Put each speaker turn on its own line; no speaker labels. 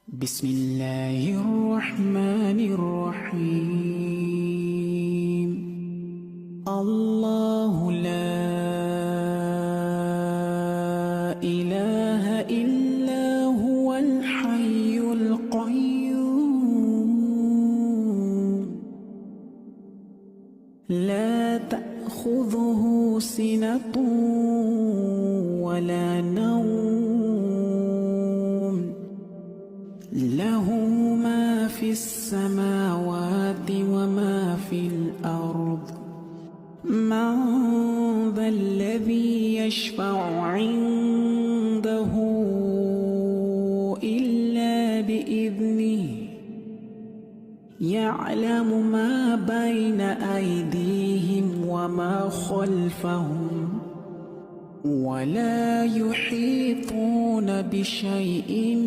بسم الله الرحمن الرحيم. الله لا إله إلا هو الحي القيوم لا تأخذه سنة ولا نوم له ما في السماوات وما في الأرض من ذا الذي يشفع عنده إلا بإذنه يعلم ما بين أيديهم وما خلفهم ولا يحيطون بشيء